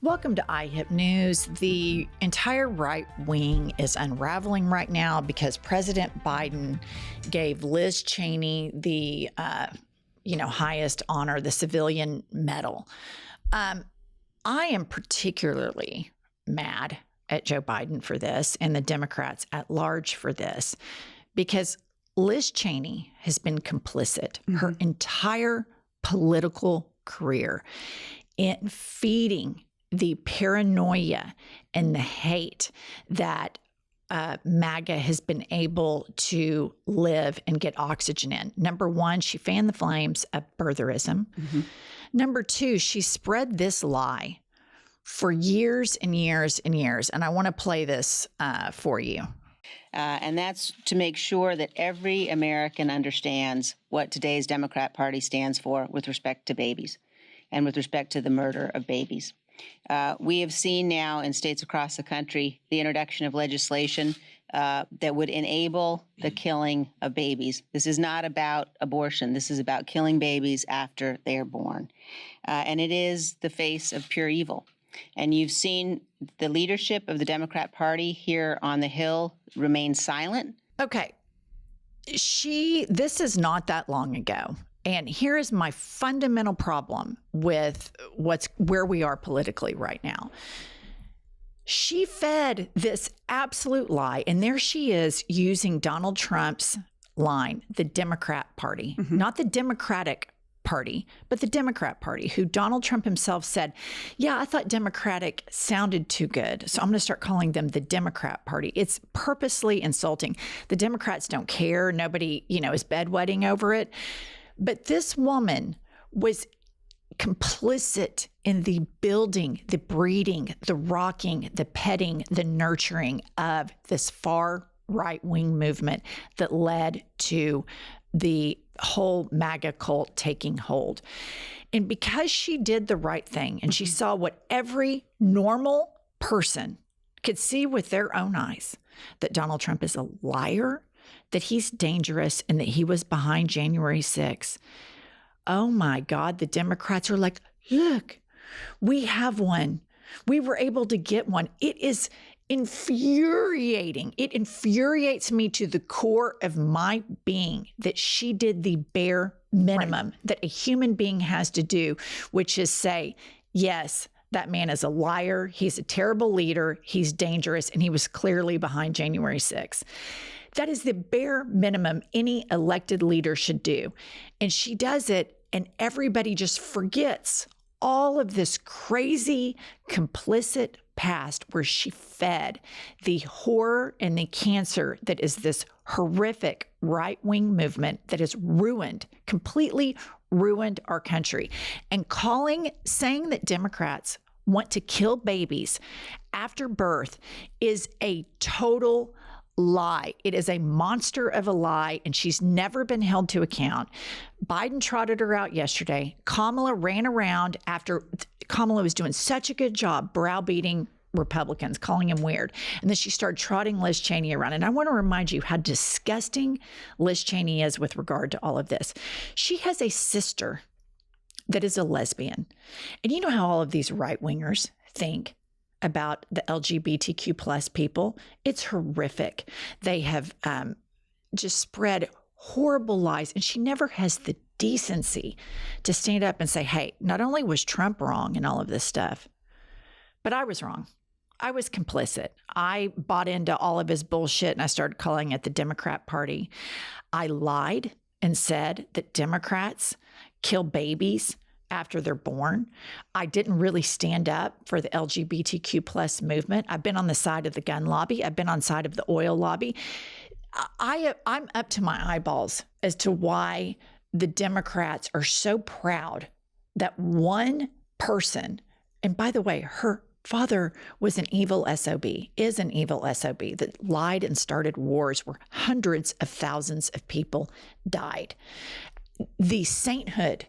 Welcome to IHIP News. The entire right wing is unraveling right now because President Biden gave Liz Cheney the, highest honor, the civilian medal. I am particularly mad at Joe Biden for this and the Democrats at large for this because Liz Cheney has been complicit her entire political career in feeding the paranoia and the hate that MAGA has been able to live and get oxygen in. Number one, she fanned the flames of birtherism. Number two, she spread this lie for years and years and years. And I want to play this for you. And that's to make sure that every American understands what today's Democrat Party stands for with respect to babies and with respect to the murder of babies. We have seen now in states across the country the introduction of legislation that would enable the killing of babies. This is not about abortion. This is about killing babies after they are born. And it is the face of pure evil. And you've seen the leadership of the Democrat Party here on the Hill remain silent. Okay. This is not that long ago. And here is my fundamental problem with where we are politically right now. She fed this absolute lie, and there she is using Donald Trump's line, the Democrat Party, not the Democratic Party, but the Democrat Party, who Donald Trump himself said, yeah, I thought Democratic sounded too good, so I'm going to start calling them the Democrat Party. It's purposely insulting. The Democrats don't care. Nobody, is bedwetting over it. But this woman was complicit in the building, the breeding, the rocking, the petting, the nurturing of this far right-wing movement that led to the whole MAGA cult taking hold. And because she did the right thing and she saw what every normal person could see with their own eyes, that Donald Trump is a liar, that he's dangerous, and that he was behind January 6th. Oh my God, the Democrats are like, look, we have one. We were able to get one. It is infuriating. It infuriates me to the core of my being that she did the bare minimum that a human being has to do, which is say, yes, that man is a liar. He's a terrible leader. He's dangerous. And he was clearly behind January 6th. That is the bare minimum any elected leader should do. And she does it, and everybody just forgets all of this crazy, complicit past where she fed the horror and the cancer that is this horrific right-wing movement that has completely ruined our country. And saying that Democrats want to kill babies after birth is a total lie. It is a monster of a lie, and she's never been held to account. Biden trotted her out yesterday. Kamala ran around after Kamala was doing such a good job browbeating Republicans, calling him weird. And then she started trotting Liz Cheney around. And I want to remind you how disgusting Liz Cheney is with regard to all of this. She has a sister that is a lesbian. And you know how all of these right-wingers think about the LGBTQ plus people? It's horrific. They have just spread horrible lies. And she never has the decency to stand up and say, hey, not only was Trump wrong in all of this stuff, but I was wrong. I was complicit. I bought into all of his bullshit and I started calling it the Democrat Party. I lied and said that Democrats kill babies after they're born. I didn't really stand up for the LGBTQ plus movement. I've been on the side of the gun lobby. I've been on the side of the oil lobby. I'm up to my eyeballs as to why the Democrats are so proud that one person, and by the way, her father was an evil SOB, is an evil SOB that lied and started wars where hundreds of thousands of people died. The sainthood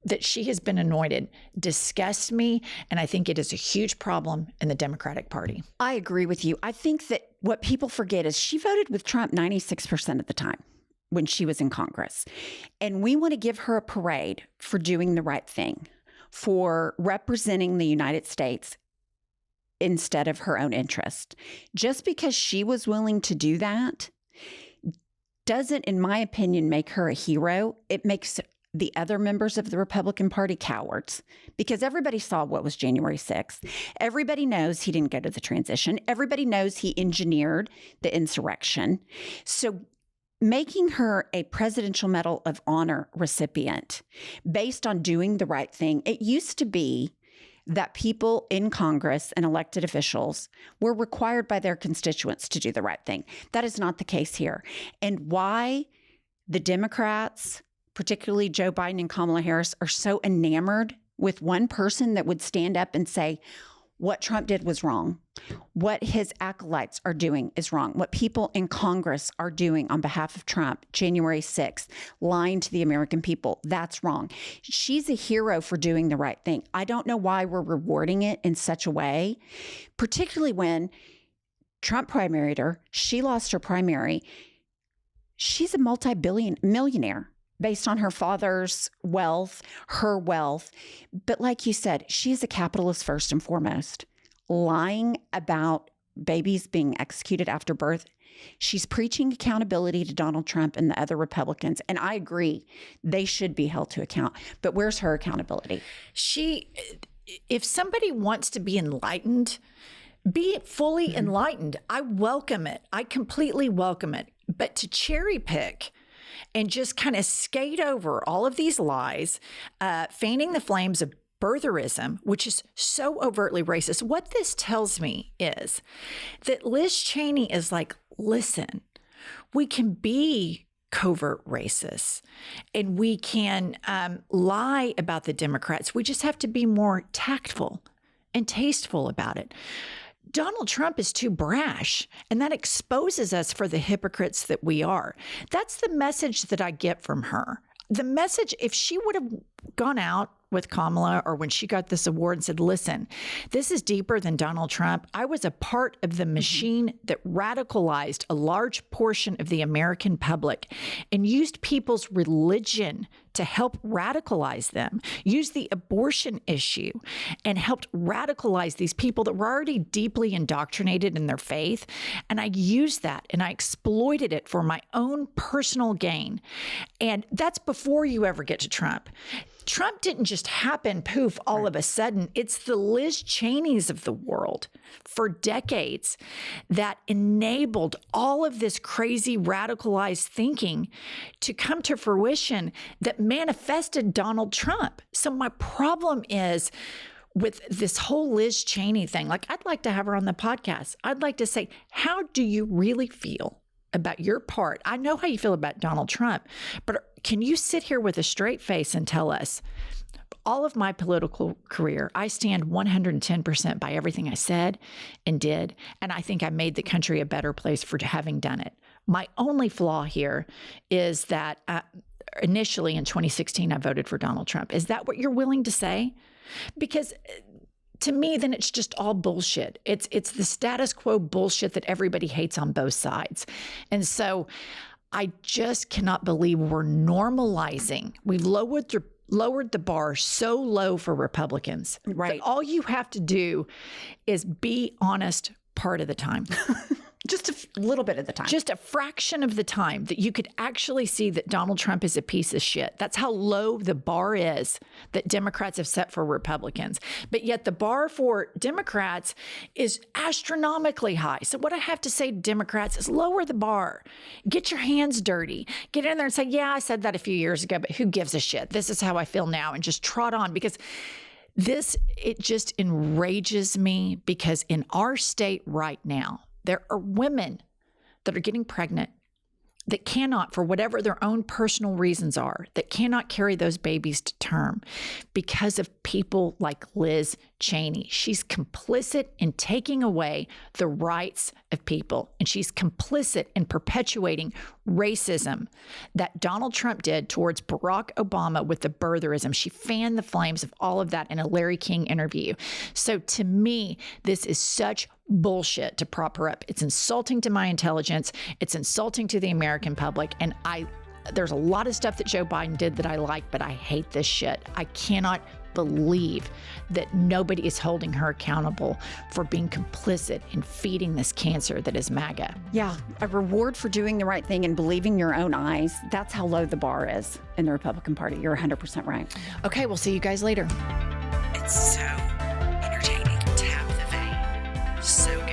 that she has been anointed disgusts me, and I think it is a huge problem in the Democratic Party. I agree with you. I think that what people forget is she voted with Trump 96% of the time when she was in Congress. And we want to give her a parade for doing the right thing, for representing the United States instead of her own interest. Just because she was willing to do that doesn't, in my opinion, make her a hero. It makes the other members of the Republican Party cowards, because everybody saw what was January 6th. Everybody knows he didn't go to the transition. Everybody knows he engineered the insurrection. So making her a Presidential Medal of Honor recipient based on doing the right thing, it used to be that people in Congress and elected officials were required by their constituents to do the right thing. That is not the case here. And why the Democrats, particularly Joe Biden and Kamala Harris, are so enamored with one person that would stand up and say, what Trump did was wrong. What his acolytes are doing is wrong. What people in Congress are doing on behalf of Trump, January 6th, lying to the American people, that's wrong. She's a hero for doing the right thing. I don't know why we're rewarding it in such a way, particularly when Trump primaried her. She lost her primary. She's a multi-millionaire based on her father's wealth, her wealth. But like you said, she's a capitalist first and foremost. Lying about babies being executed after birth. She's preaching accountability to Donald Trump and the other Republicans. And I agree, they should be held to account. But where's her accountability? If somebody wants to be enlightened, be fully enlightened. I welcome it. I completely welcome it. But to cherry pick and just kind of skate over all of these lies, fanning the flames of birtherism, which is so overtly racist. What this tells me is that Liz Cheney is like, listen, we can be covert racists and we can lie about the Democrats. We just have to be more tactful and tasteful about it. Donald Trump is too brash, and that exposes us for the hypocrites that we are. That's the message that I get from her. The message, if she would have gone out with Kamala or when she got this award and said, listen, this is deeper than Donald Trump. I was a part of the machine that radicalized a large portion of the American public and used people's religion to help radicalize them, used the abortion issue and helped radicalize these people that were already deeply indoctrinated in their faith. And I used that and I exploited it for my own personal gain. And that's before you ever get to Trump. Trump didn't just happen, poof, all of a sudden. It's the Liz Cheneys of the world for decades that enabled all of this crazy radicalized thinking to come to fruition that manifested Donald Trump. So my problem is with this whole Liz Cheney thing, like I'd like to have her on the podcast. I'd like to say, how do you really feel about your part? I know how you feel about Donald Trump, but can you sit here with a straight face and tell us, all of my political career, I stand 110% by everything I said and did, and I think I made the country a better place for having done it. My only flaw here is that initially in 2016, I voted for Donald Trump. Is that what you're willing to say? Because to me, then it's just all bullshit. It's the status quo bullshit that everybody hates on both sides. And so I just cannot believe we're normalizing. We've lowered the bar so low for Republicans. Right. That all you have to do is be honest part of the time. Just a little bit of the time. Just a fraction of the time that you could actually see that Donald Trump is a piece of shit. That's how low the bar is that Democrats have set for Republicans. But yet the bar for Democrats is astronomically high. So what I have to say to Democrats is lower the bar. Get your hands dirty. Get in there and say, yeah, I said that a few years ago, but who gives a shit? This is how I feel now. And just trot on, because it just enrages me, because in our state right now, there are women that are getting pregnant that cannot, for whatever their own personal reasons are, that cannot carry those babies to term because of people like Liz Cheney. She's complicit in taking away the rights of people, and she's complicit in perpetuating racism that Donald Trump did towards Barack Obama with the birtherism. She fanned the flames of all of that in a Larry King interview. So to me, this is such bullshit to prop her up. It's insulting to my intelligence. It's insulting to the American public. And there's a lot of stuff that Joe Biden did that I like, but I hate this shit. I cannot believe that nobody is holding her accountable for being complicit in feeding this cancer that is MAGA. Yeah, a reward for doing the right thing and believing your own eyes. That's how low the bar is in the Republican Party. You're 100% right. Okay, we'll see you guys later. It's so entertaining. Tap the vein. So